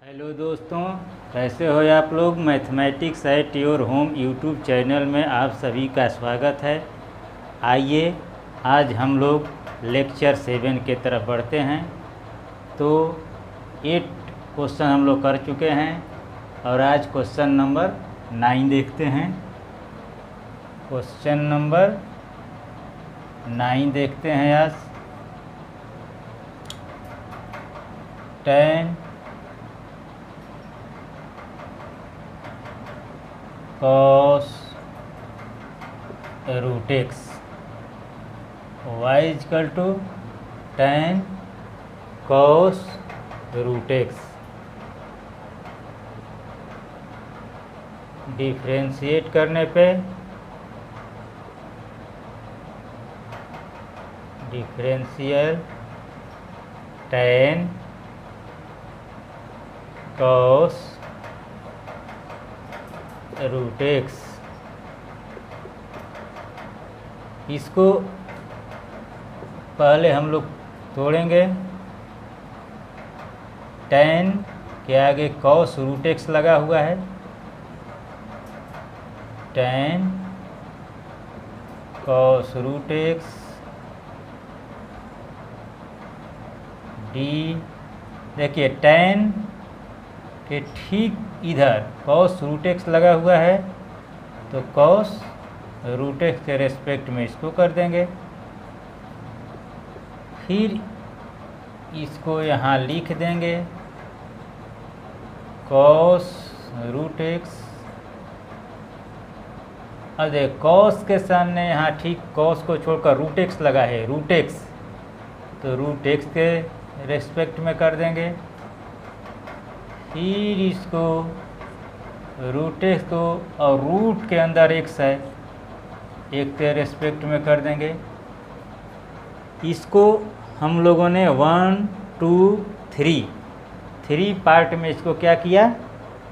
Hello दोस्तों, कैसे हो आप लोग। Mathematics at your home YouTube channel में आप सभी का स्वागत है। आइए आज हम लोग लेक्चर 7 के तरफ बढ़ते हैं। तो 8 क्वेश्चन हम लोग कर चुके हैं और आज क्वेश्चन नंबर 9 देखते हैं। क्वेश्चन नंबर 9 देखते हैं आज। 10 cos root x y is equal to tan cos root x। Differentiate करने पे differential tan cos root X, इसको पहले हम लोग तोड़ेंगे। tan के आगे cos रूट एक्स लगा हुआ है। tan cos root x D, देखिए tan के ठीक इधर cos रूट एक्स लगा हुआ है, तो cos रूट एक्स के रेस्पेक्ट में इसको कर देंगे। फिर इसको यहाँ लिख देंगे cos रूट एक्स। और देख cos के सामने यहाँ ठीक cos को छोड़कर रूट एक्स लगा है, रूट एक्स, तो रूट एक्स के रेस्पेक्ट में कर देंगे। फिर इसको रूट एक्स को और रूट के अंदर एक्स है, एक के रेस्पेक्ट में कर देंगे। इसको हम लोगों ने 1 2 3 पार्ट में इसको क्या किया,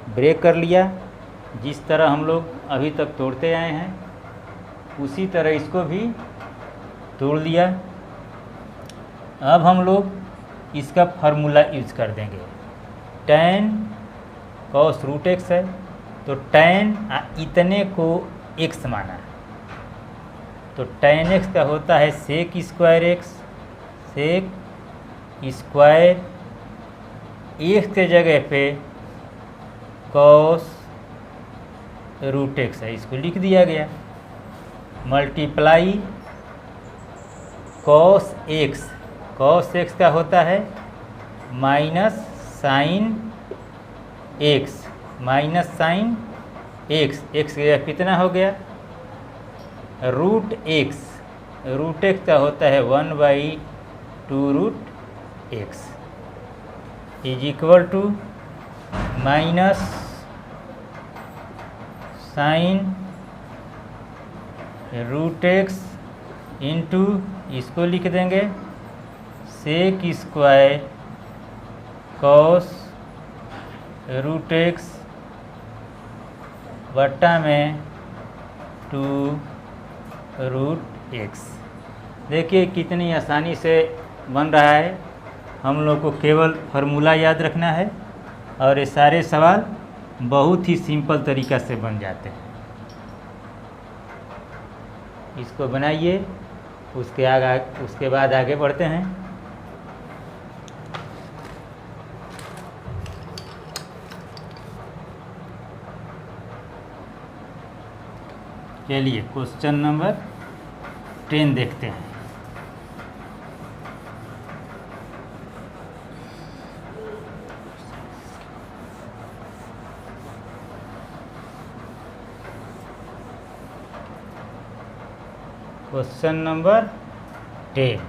ब्रेक कर लिया। जिस तरह हम लोग अभी तक तोड़ते आए हैं उसी तरह इसको भी तोड़ लिया। अब हम लोग इसका फार्मूला यूज कर देंगे। tan cos रूट एक्स है, तो tan इतने को x माना, तो tan x का होता है sec square X. Sec square X के जगह पे cos रूट एक्स है, इसको लिख दिया गया। मल्टीप्लाई cos x का होता है minus sine x, minus sine x, x कितना हो गया, रूट एक्स। रूट एक्स का होता है 1/2 root x is equal to minus sine root x into, इसको लिख देंगे sec square cos root x बट्टा में 2 रूट एक्स। देखिए कितनी आसानी से बन रहा है। हम लोग को केवल फार्मूला याद रखना है और ये सारे सवाल बहुत ही सिंपल तरीक़ा से बन जाते हैं। इसको बनाइए, उसके बाद आगे बढ़ते हैं। चलिए क्वेश्चन नंबर 10 देखते हैं। Question number 10,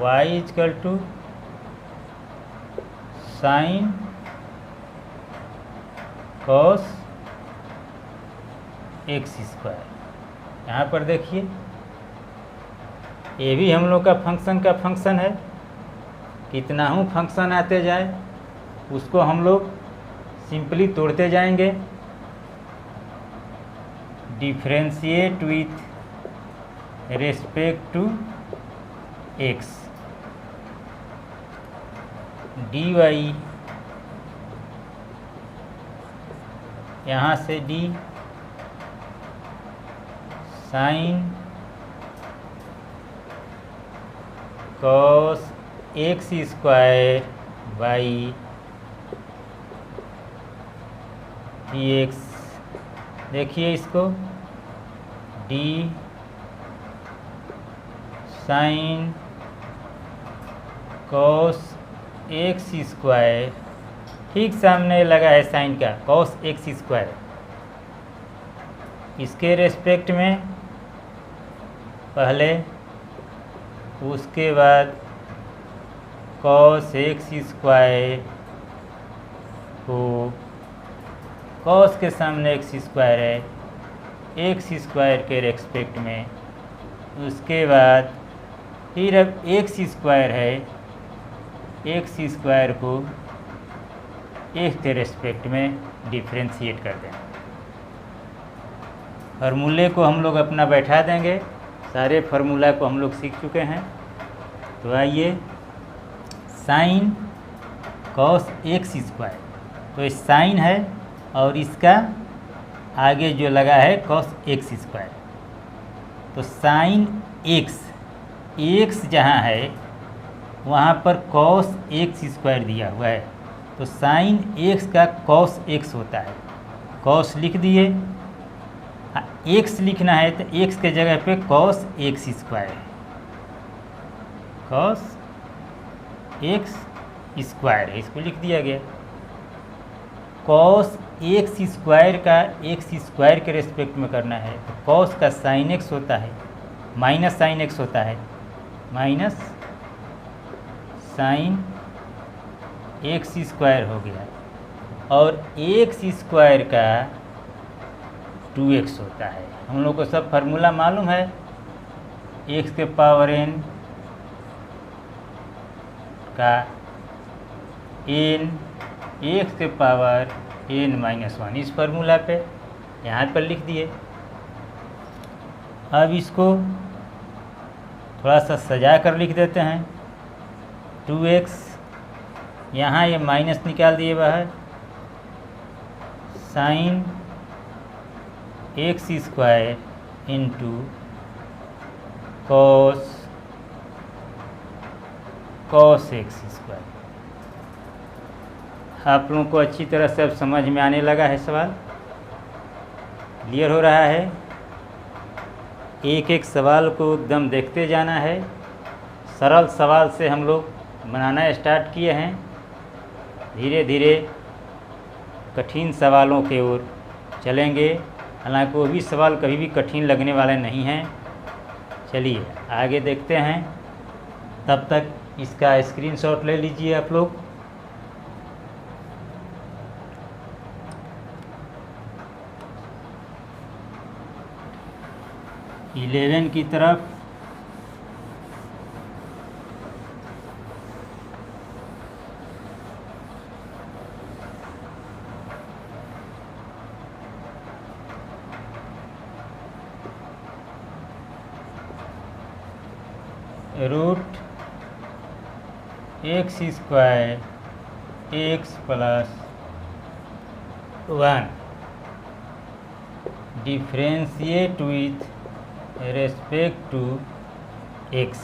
y is equal to sine cos x square. यहाँ पर देखिए ये भी हम लोग का फंक्शन है। कितना हूँ फंक्शन आते जाए उसको हम लोग सिंपली तोड़ते जाएंगे। Differentiate with respect to x dy यहाँ से d sine cos x square by dx। देखिए इसको d sine cos x square, ठीक सामने लगा है साइन का cos x स्क्वायर, इसके रेस्पेक्ट में पहले, उसके बाद cos x स्क्वायर को cos के सामने x स्क्वायर है, x स्क्वायर के रेस्पेक्ट में, उसके बाद फिर अब x स्क्वायर है, x स्क्वायर को x के रेस्पेक्ट में डिफ्रेंशिएट कर दें। फार्मूले को हम लोग अपना बैठा देंगे, सारे फार्मूला को हम लोग सीख चुके हैं। तो आइए, साइन कॉस एक्स स्क्वायर, तो साइन है और इसका आगे जो लगा है कॉस एक्स स्क्वायर, तो साइन एक्स, एक्स जहाँ है वहाँ पर कॉस एक्स स्क्वायर दिया हुआ है, तो साइन एक्स का कॉस एक्स होता है, कॉस लिख दिए, एक्स लिखना है तो एक्स के जगह पे कॉस एक्स स्क्वायर है, कॉस एक्स स्क्वायर है, इसको लिख दिया गया। कॉस एक्स स्क्वायर का एक्स स्क्वायर के रेस्पेक्ट में करना है, तो कॉस का साइन एक्स होता है, माइनस साइन एक्स होता है, माइनस साइन एक्स स्क्वायर हो गया, और एक्स स्क्वायर का 2x होता है। हम लोग को सब फार्मूला मालूम है, x के पावर n का n x के पावर n माइनस 1, इस फार्मूला पे यहाँ पर लिख दिए। अब इसको थोड़ा सा सजा कर लिख देते हैं, 2x, यहाँ ये माइनस निकाल दिए बाहर, sine x square into cos x square. आप लोगों को अच्छी तरह से अब समझ में आने लगा है, सवाल क्लियर हो रहा है। एक एक सवाल को एकदम देखते जाना है, सरल सवाल से हम लोग बनाना स्टार्ट किए हैं, धीरे धीरे कठिन सवालों की ओर चलेंगे, हालांकि वो भी सवाल कभी भी कठिन लगने वाले नहीं हैं। चलिए आगे देखते हैं, तब तक इसका स्क्रीनशॉट ले लीजिए आप लोग। इलेवन की तरफ root x square x plus 1 differentiate with respect to x,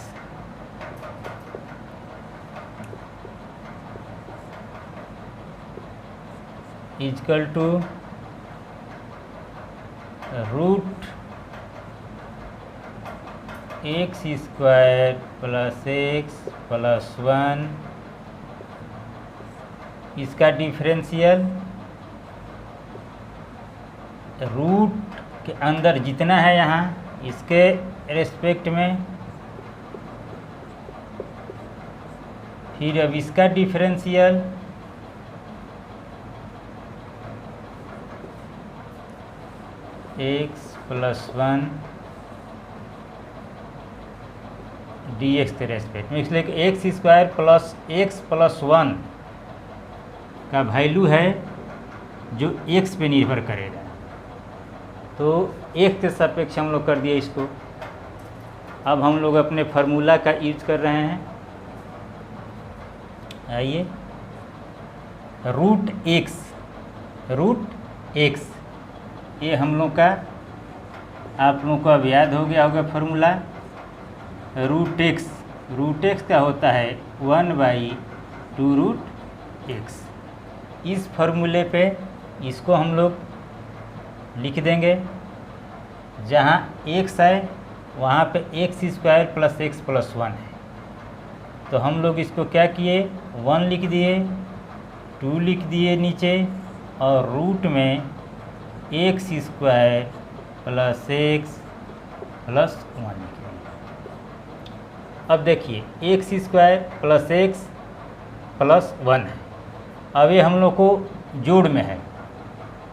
equal to root x square plus x plus 1, इसका डिफरेंशियल रूट के अंदर जितना है यहाँ इसके रेस्पेक्ट में, फिर अब इसका differential x plus 1 D x के रेस्पेक्ट में, इसलिए कि x square plus x plus 1 का वैल्यू है जो एक्स पे निर्भर करेगा, तो एक्स के सापेक्ष हम लोग कर दिए इसको। अब हम लोग अपने फार्मूला का यूज कर रहे हैं, आइए, रूट एक्स ये हम लोग का आप लोगों को अब याद हो गया होगा फॉर्मूला रूट एक्स का होता है 1/2√x। इस फॉर्मूले पे इसको हम लोग लिख देंगे, जहाँ x है वहाँ पे x² + x + 1 है, तो हम लोग इसको क्या किए 1 लिख दिए, 2 लिख दिए नीचे, और रूट में x² + x + 1 लिख दिए। अब देखिए x² + x + 1 है। अब ये हम लोग को जोड़ में है,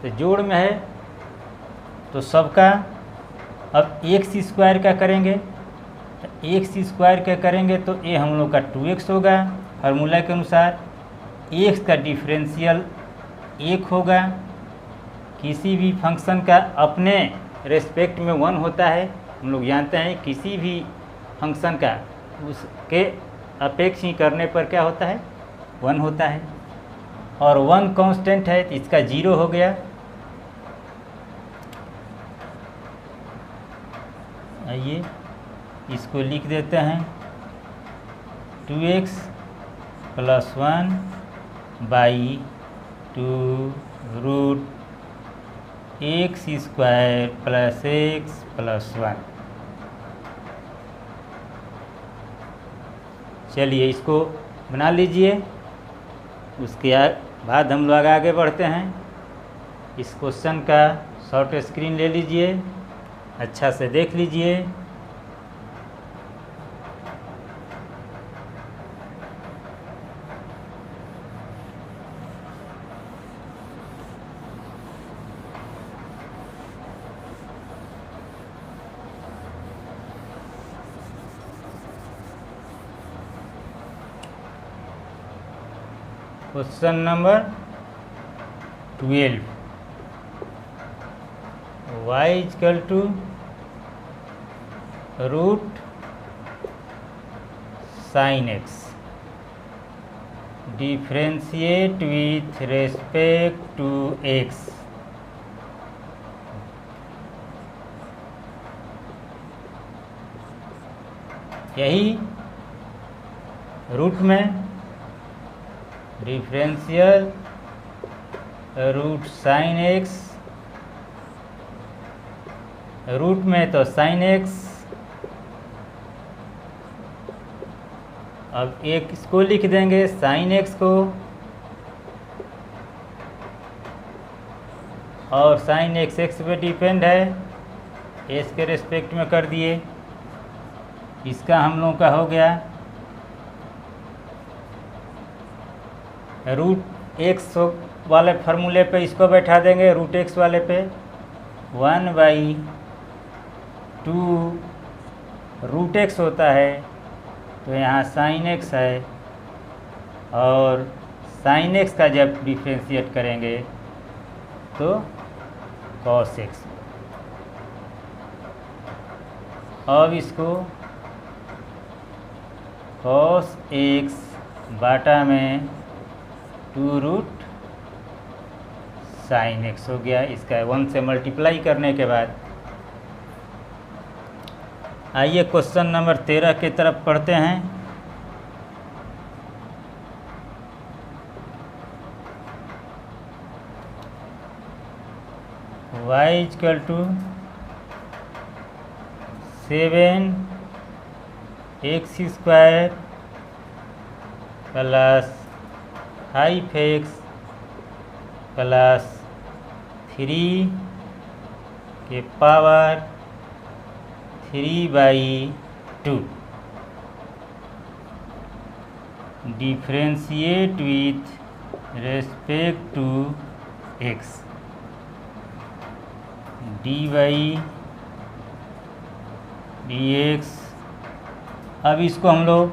तो जोड़ में है तो सबका अब x² का करेंगे, तो x² का करेंगे तो ये हम लोग का 2x होगा फार्मूला के अनुसार। x का डिफरेंशियल 1 होगा। किसी भी फंक्शन का अपने रेस्पेक्ट में 1 होता है, हम लोग जानते हैं किसी भी फंक्शन का उसके अपेक्ष ही करने पर क्या होता है 1 होता है, और 1 कांस्टेंट है तो इसका 0 हो गया। आइए इसको लिख देते हैं 2x + 1/2√x² + x + 1। चलिए इसको बना लीजिए, उसके बाद हम लोग आगे बढ़ते हैं। इस क्वेश्चन का शॉर्ट स्क्रीन ले लीजिए, अच्छा से देख लीजिए। Question number 12, y = √sin x, differentiate with respect to x। यही रूट में डिफरेंशियल √sin x, रूट में तो sin x। अब एक इसको लिख देंगे sin x को, और sin x x पे डिपेंड है, s के रेस्पेक्ट में कर दिए। इसका हम लोगों का हो गया √x वाले फार्मूले पे इसको बैठा देंगे, √x वाले पे 1/2√x होता है, तो यहाँ sin x है, और sin x का जब डिफ्रेंशिएट करेंगे तो cos x। अब इसको cos x बाटा में 2√sin x हो गया। इसका 1 से मल्टीप्लाई करने के बाद आइए क्वेश्चन नंबर 13 की तरफ पढ़ते हैं। y = 7x² + 5x + 3 के power 3/2, differentiate with respect to x, dy/dx। अब इसको हम लोग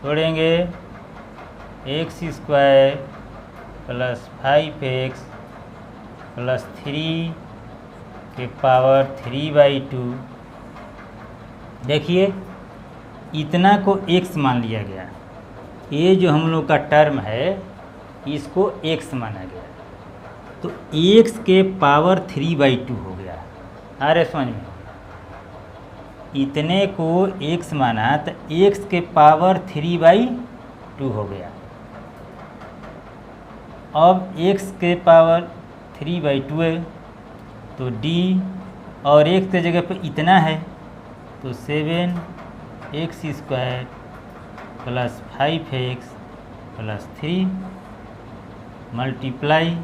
तोड़ेंगे, x² + 5x + 3 के पावर 3/2। देखिए इतना को x मान लिया गया। ये जो हम लोग का टर्म है इसको x माना गया, तो x के पावर 3/2 हो गया। आ रहे समझ में? इतने को x माना तो x के पावर 3/2 हो गया। अब x के पावर 3/2 है तो d, और x के जगह पे इतना है तो 7x² plus 5x plus 3 multiply,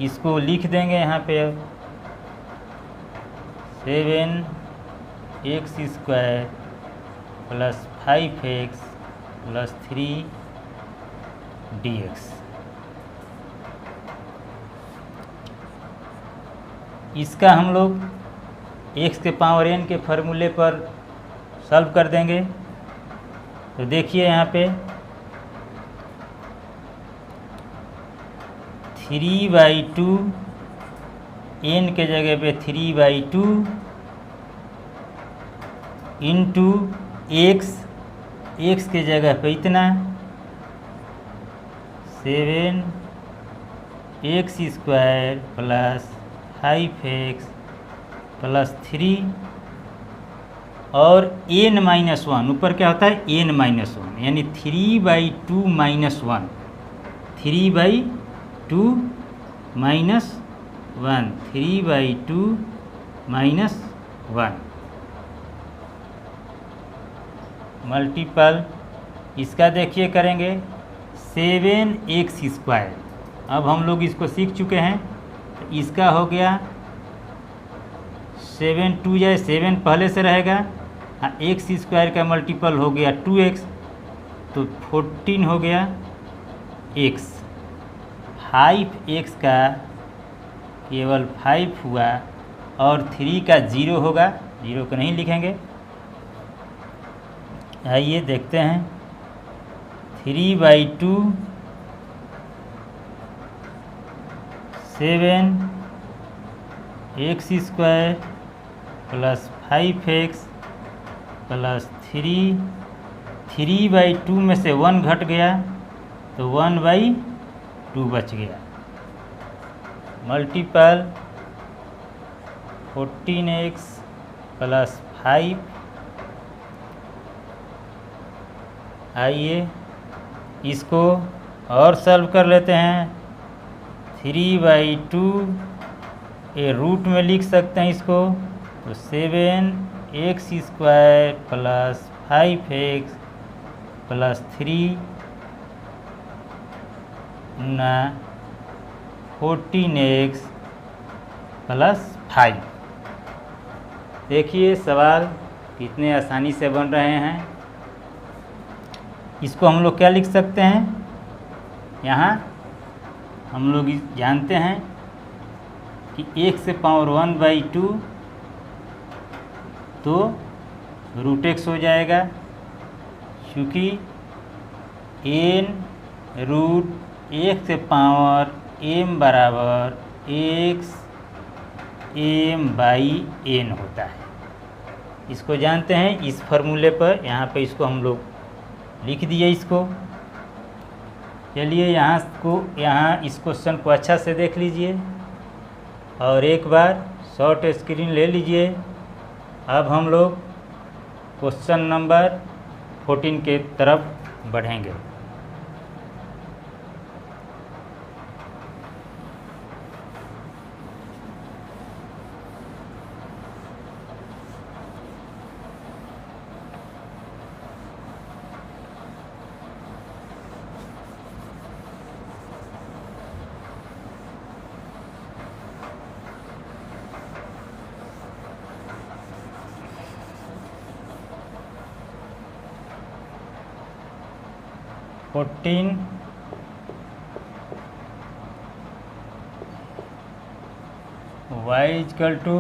इसको लिख देंगे यहाँ पे अब 7x² plus 5x plus 3 dx। इसका हम लोग x के पावर n के फॉर्मूले पर सॉल्व कर देंगे। तो देखिए यहाँ पे 3/2 n के जगह पे 3/2 इंटू x के जगह पे इतना 7x² प्लस 5x प्लस 3 और n-1, ऊपर क्या होता है n-1, यानी 3/2 -1, 3/2 -1, 3/2 -1 मल्टीपल, इसका देखिए करेंगे 7x²। अब हम लोग इसको सीख चुके हैं, तो इसका हो गया 7 2 जाए 7 पहले से रहेगा, x² का मल्टीपल हो गया 2x, तो 14 हो गया x। 5x का केवल 5 हुआ और 3 का 0 होगा, 0 को नहीं लिखेंगे। आइए देखते हैं 3/2 7x² प्लस 5x प्लस 3, 3/2 में से 1 घट गया तो 1/2 बच गया, मल्टीपल 14x प्लस 5। आइए इसको और सॉल्व कर लेते हैं। 3/2 ये रूट में लिख सकते हैं इसको, तो 7x² प्लस 5x प्लस 3 गुना 14x प्लस 5। देखिए सवाल कितने आसानी से बन रहे हैं। इसको हम लोग क्या लिख सकते हैं, यहाँ हम लोग जानते हैं कि x से पावर 1/2 तो √x हो जाएगा, क्योंकि n√x से पावर m बराबर x m/n होता है। इसको जानते हैं, इस फार्मूले पर यहाँ पे इसको हम लोग लिख दिए इसको। चलिए यहाँ इस क्वेश्चन को अच्छा से देख लीजिए और एक बार शॉर्ट स्क्रीन ले लीजिए। अब हम लोग क्वेश्चन नंबर 14 के तरफ बढ़ेंगे। y equal to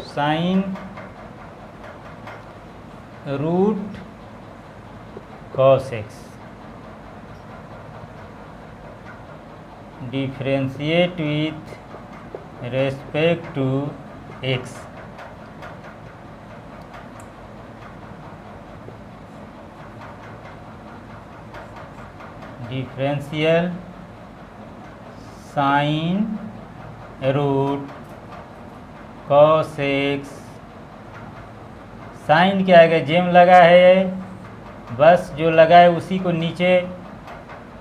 sine root cos x, differentiate with respect to x। Differential sine root cos x. Sine क्या है, जेम लगा है, बस जो लगा है उसी को नीचे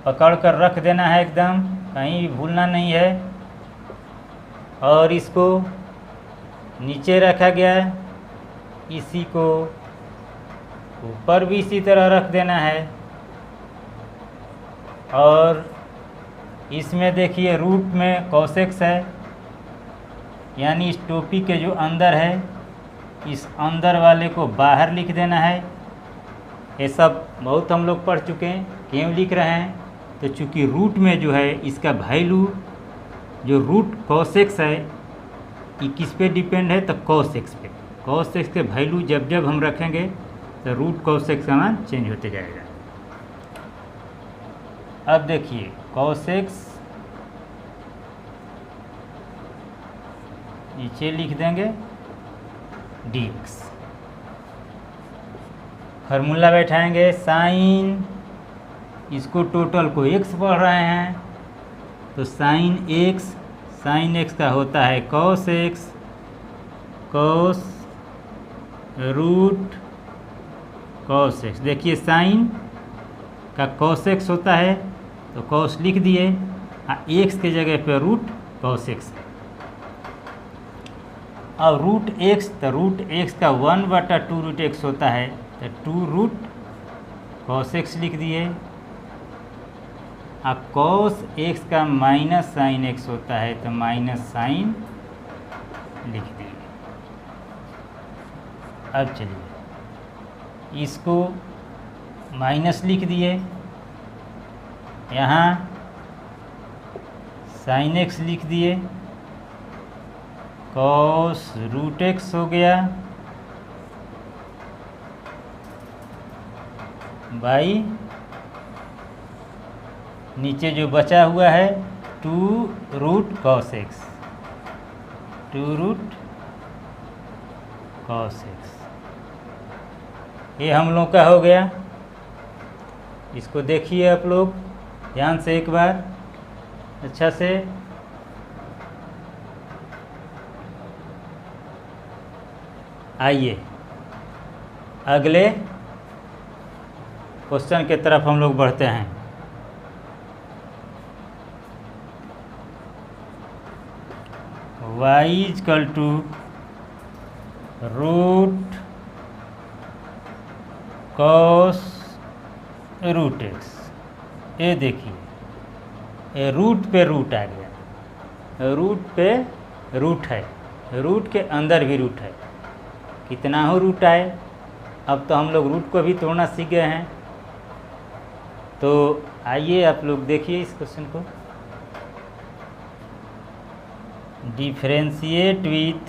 पकड़ कर रख देना है, एकदम कहीं भी भूलना नहीं है। और इसको नीचे रखा गया है, इसी को ऊपर भी इसी तरह रख देना है। और इसमें देखिए रूट में cos x है, यानी इस टोपी के जो अंदर है इस अंदर वाले को बाहर लिख देना है। ये सब बहुत हम लोग पढ़ चुके हैं। क्यों लिख रहे हैं, तो चूँकि रूट में जो है इसका वैल्यू जो रूट cos x है ये किस पे डिपेंड है, तो cos x पे। cos x के वैल्यू जब जब हम रखेंगे तो रूट cos x का मान चेंज होते जाएगा। अब देखिए cos x नीचे लिख देंगे dx। फार्मूला बैठाएंगे, साइन, इसको टोटल को x पढ़ रहे हैं तो साइन x का होता है cos x cos root cos x। देखिए साइन का cos x होता है तो cos लिख दिए, x के जगह पे रूट cos x। अब रूट x, तो रूट x का 1/2 रूट x होता है तो 2 रूट cos x लिख दिए। अब cos x का माइनस साइन x होता है तो माइनस साइन लिख दिए। अब चलिए इसको माइनस लिख दिए, यहाँ साइन x लिख दिए, cos रूट x हो गया बाई नीचे जो बचा हुआ है 2 root cos x, 2 root cos x। ये हम लोग का हो गया। इसको देखिए आप लोग ध्यान से एक बार अच्छा से। आइए अगले क्वेश्चन के तरफ हम लोग बढ़ते हैं। y equal to root cos root x। ये देखिए ये रूट पे रूट आ गया, रूट पे रूट है, रूट के अंदर भी रूट है, कितना हो रूट आए। अब तो हम लोग रूट को भी तोड़ना सीख गए हैं। तो आइए आप लोग देखिए इस क्वेश्चन को। Differentiate with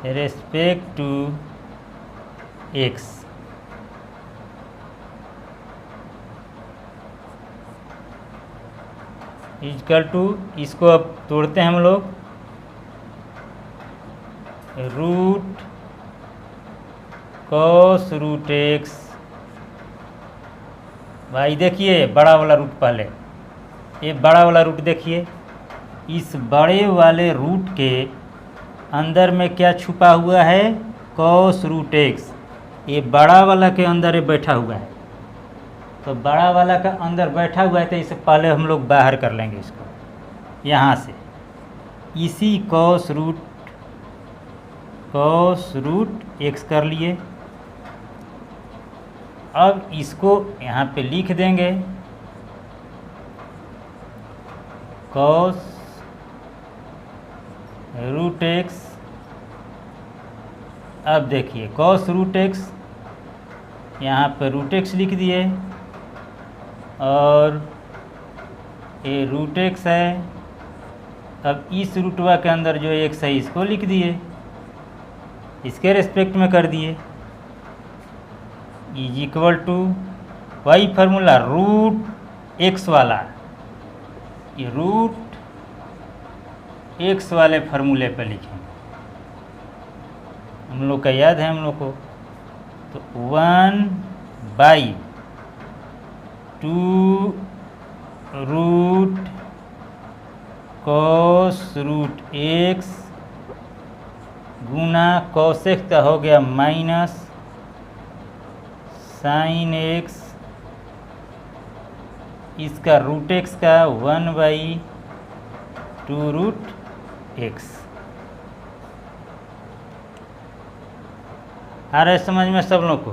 respect to x। Equal to, इसको अब तोड़ते हैं हम लोग, रूट cos रूट x। भाई देखिए बड़ा वाला रूट पहले, ये बड़ा वाला रूट देखिए, इस बड़े वाले रूट के अंदर में क्या छुपा हुआ है, cos रूट x। ये बड़ा वाला के अंदर ये बैठा हुआ है, तो बड़ा वाला का अंदर बैठा हुआ है तो इसे पहले हम लोग बाहर कर लेंगे इसको यहाँ से। इसी cos रूट x कर लिए। अब इसको यहाँ पे लिख देंगे cos रूट x। अब देखिए cos रूट x, यहाँ पे रूट x लिख दिए और ये रूट x है। अब इस रूटवा के अंदर जो x है इसको लिख दिए, इसके रेस्पेक्ट में कर दिए। इज इक्वल टू वही फार्मूला रूट x वाला, ये रूट x वाले फार्मूले पर लिखेंगे, हम लोग का याद है हम लोग को। तो 1 by 2 root cos root x गुना कॉस एक्स का हो गया माइनस साइन एक्स, इसका रूट एक्स का 1/2 रूट एक्स। आ रहा है समझ में सब लोग को?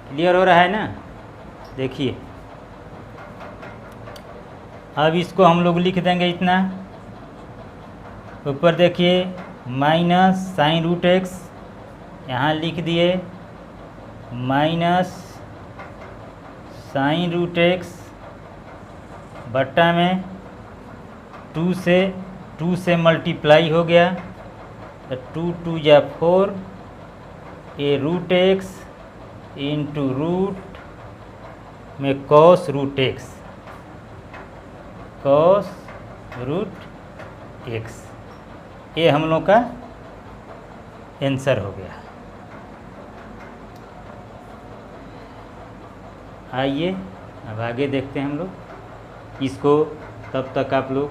क्लियर हो रहा है ना? देखिए अब इसको हम लोग लिख देंगे इतना, ऊपर देखिए माइनस साइन रूट एक्स, यहाँ लिख दिए माइनस साइन रूट एक्स बट्टा में 2 से मल्टीप्लाई हो गया तो 2 2 या 4 a root x into root में cos root x, cos root x, ये हम लोग का आंसर हो गया। आइए अब आगे देखते हैं हम लोग इसको, तब तक आप लोग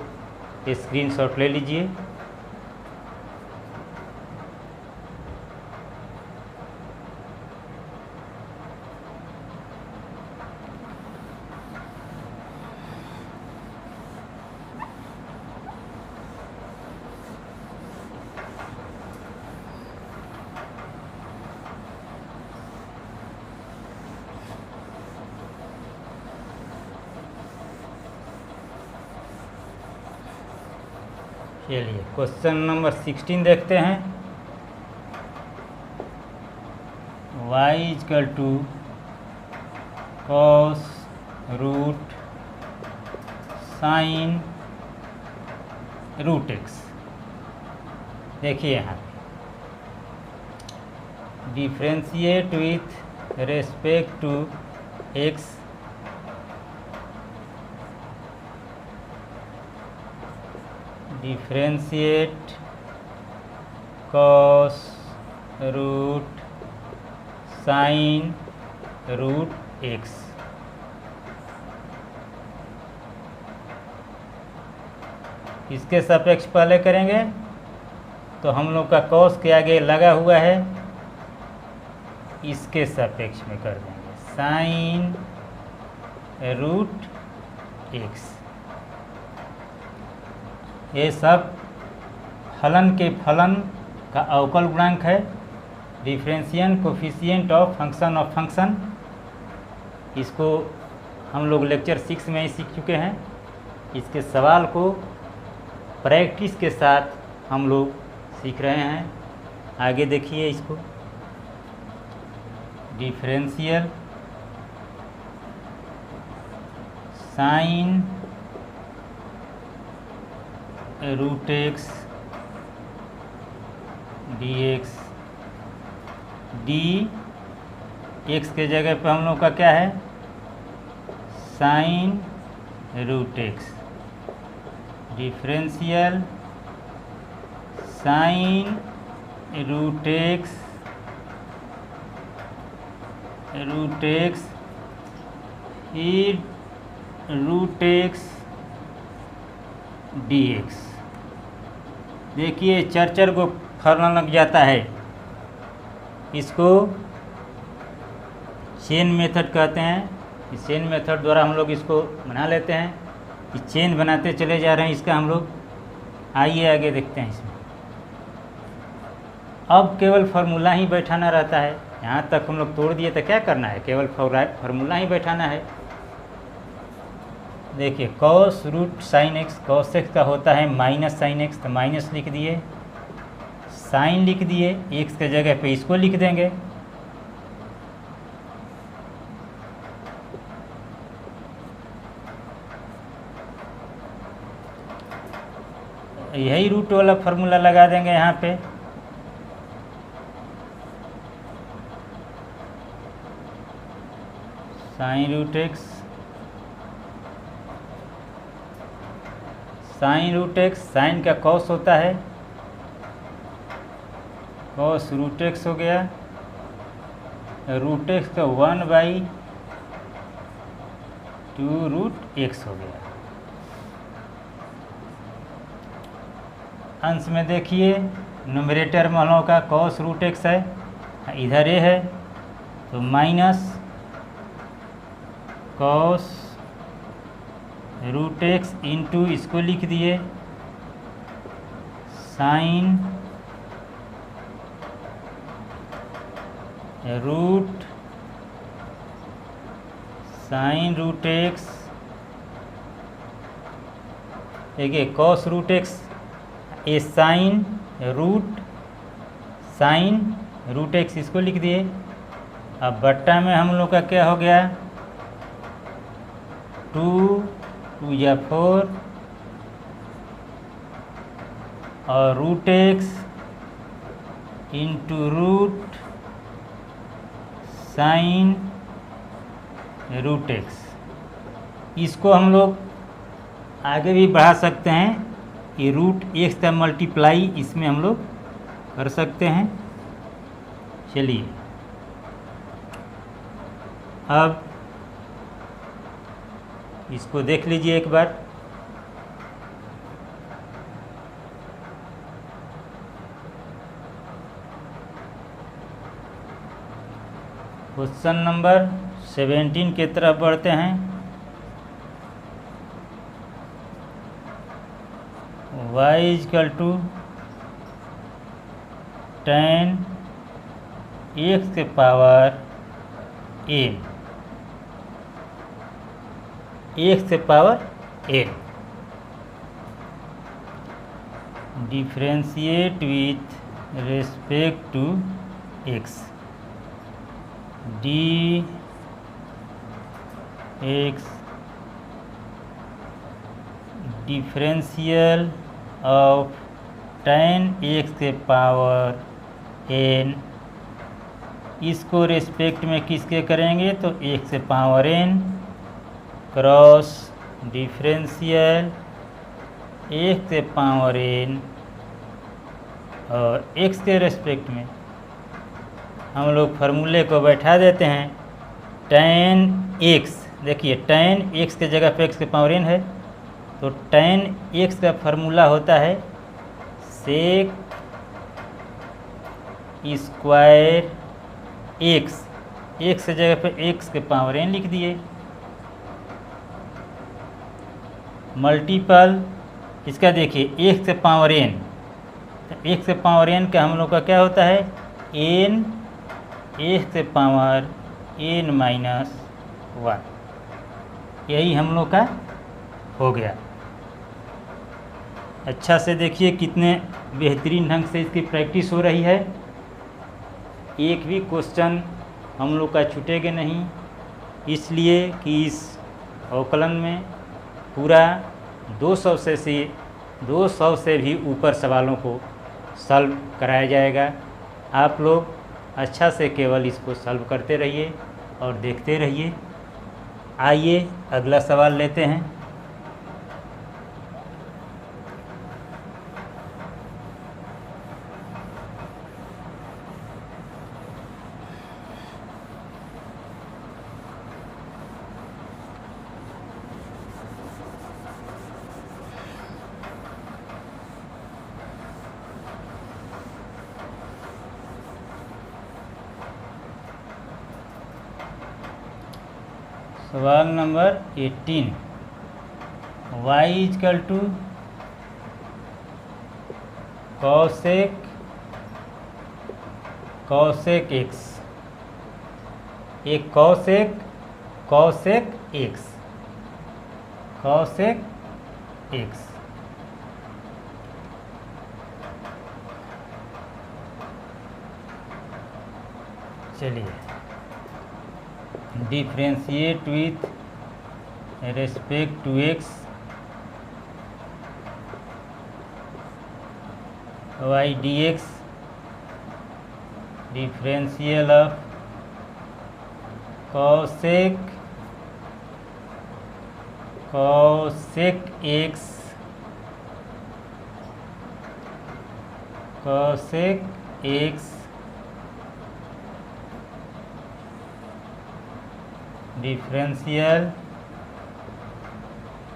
स्क्रीनशॉट ले लीजिए। चलिए क्वेश्चन नंबर 16 देखते हैं। y = cos root sine root x. देखिए यहाँ differentiate with respect to x, differentiate cos root sine root x. इसके सापेक्ष पहले करेंगे तो हम लोग का cos के आगे लगा हुआ है, इसके सापेक्ष में कर देंगे साइन रूट एक्स। ये सब फलन के फलन का अवकल गुणांक है, डिफरेंशियल कोफिशिएंट ऑफ फंक्शन। इसको हम लोग लेक्चर 6 में ही सीख चुके हैं। इसके सवाल को प्रैक्टिस के साथ हम लोग सीख रहे हैं। आगे देखिए इसको, differential sine root x d x, d x के जगह पे हम लोग का क्या है sine root x, differential sine root x फिर रूट एक्स डी एक्स। देखिए चर को फलन लग जाता है, इसको चेन मेथड कहते हैं। इस चेन मेथड द्वारा हम लोग इसको बना लेते हैं। इस चेन बनाते चले जा रहे हैं इसका हम लोग। आइए आगे देखते हैं इसमें। अब केवल फार्मूला ही बैठाना रहता है। यहाँ तक हम लोग तोड़ दिए तो क्या करना है, केवल फार्मूला ही बैठाना है। देखिए cos root sine x, cos x का होता है माइनस साइन एक्स, तो माइनस लिख दिए, साइन लिख दिए, एक्स के जगह पे इसको लिख देंगे। यही रूट वाला फार्मूला लगा देंगे यहाँ पे। Sine root x, sine root x, sine का कॉस होता है, कॉस रूट एक्स हो गया, रूट एक्स का 1/2 2√x हो गया। अंश में देखिए न्यूमरेटर में हम लोगों का cos√x है, इधर a है तो माइनस cos√x इंटू इसको लिख दिए sin sin√x, देखिए cos√x ए sin√x इसको लिख दिए। अब बट्टा में हम लोग का क्या हो गया 2 2 या 4 और √x इंटू sin√x। इसको हम लोग आगे भी बढ़ा सकते हैं, ये √x का मल्टीप्लाई इसमें हम लोग कर सकते हैं। चलिए अब इसको देख लीजिए एक बार। क्वेश्चन नंबर 17 की तरफ बढ़ते हैं। y = tan x के पावर n, x के power n, differentiate with respect to x, dx differential of tan x के पावर n, इसको रेस्पेक्ट में किसके करेंगे तो x के power n cross differential x के पावर n और x के रेस्पेक्ट में हम लोग फार्मूले को बैठा देते हैं। tan x, देखिए tan x के जगह पे x के पावर n है तो tan x का फार्मूला होता है sec स्क्वायर x, x के जगह पे x के पावर n लिख दिए, मल्टीपल इसका देखिए x के पावर n, तो x के पावर n का हम लोग का क्या होता है n x के पावर n - 1, यही हम लोग का हो गया। अच्छा से देखिए कितने बेहतरीन ढंग से इसकी प्रैक्टिस हो रही है, एक भी क्वेश्चन हम लोग का छूटेगा नहीं, इसलिए कि इस अवकलन में पूरा 200 से भी ऊपर सवालों को सॉल्व कराया जाएगा। आप लोग अच्छा से केवल इसको सॉल्व करते रहिए और देखते रहिए। आइए अगला सवाल लेते हैं। सवाल नंबर 18, y = cosec x, एक cosec x, चलिए differentiate with respect to x, y dx differential of cosec x differential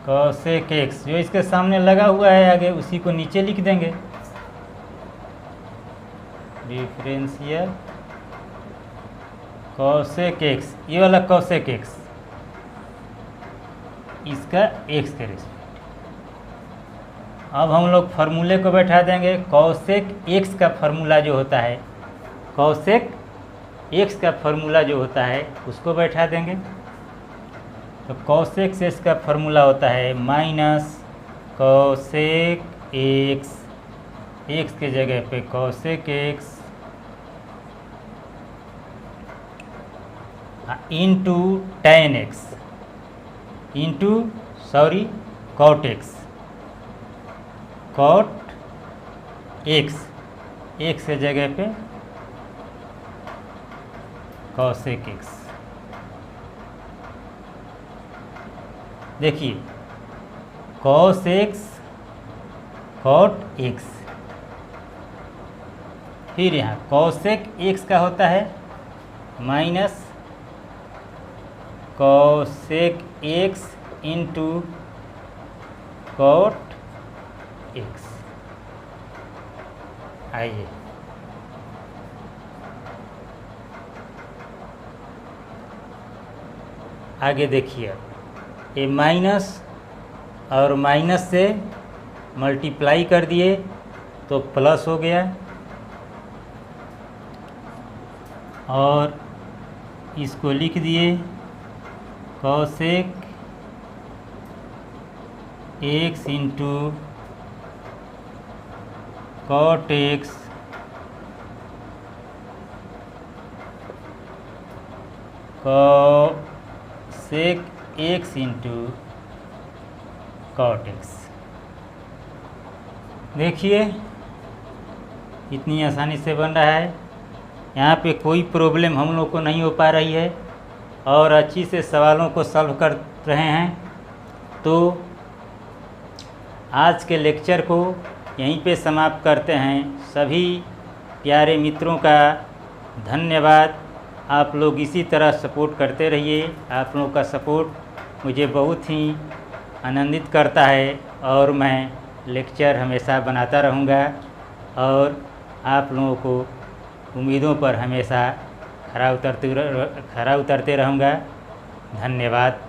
cosec x जो इसके सामने लगा हुआ है आगे उसी को नीचे लिख देंगे, डिफरेंशियल कॉसेक एक्स, ये वाला कॉसेक एक्स इसका एक्स के रेस्पेक्ट। अब हम लोग फार्मूले को बैठा देंगे, कॉसेक एक्स का फार्मूला जो होता है, कॉसेक एक्स का फार्मूला जो होता है उसको बैठा देंगे। तो कॉसेक एक्स का फार्मूला होता है माइनस कॉसेक एक्स, एक्स के जगह पे cosec x into tan x into cot x, cot x, x के जगह पे कॉसेक एक्स। देखिए कॉस एक्स कॉट एक्स, फिर यहाँ कॉसेक एक्स का होता है minus cosec x into cot x. आइए आगे देखिए, ये माइनस और माइनस से मल्टीप्लाई कर दिए तो प्लस हो गया, और इसको लिख दिए cosec x into cot x cosec x into cot x. देखिए इतनी आसानी से बन रहा है, यहाँ पे कोई प्रॉब्लम हम लोग को नहीं हो पा रही है और अच्छी से सवालों को सॉल्व कर रहे हैं। तो आज के लेक्चर को यहीं पे समाप्त करते हैं। सभी प्यारे मित्रों का धन्यवाद। आप लोग इसी तरह सपोर्ट करते रहिए। आप लोगों का सपोर्ट मुझे बहुत ही आनंदित करता है और मैं लेक्चर हमेशा बनाता रहूँगा और आप लोगों को उम्मीदों पर हमेशा खरा उतरते रहूँगा। धन्यवाद।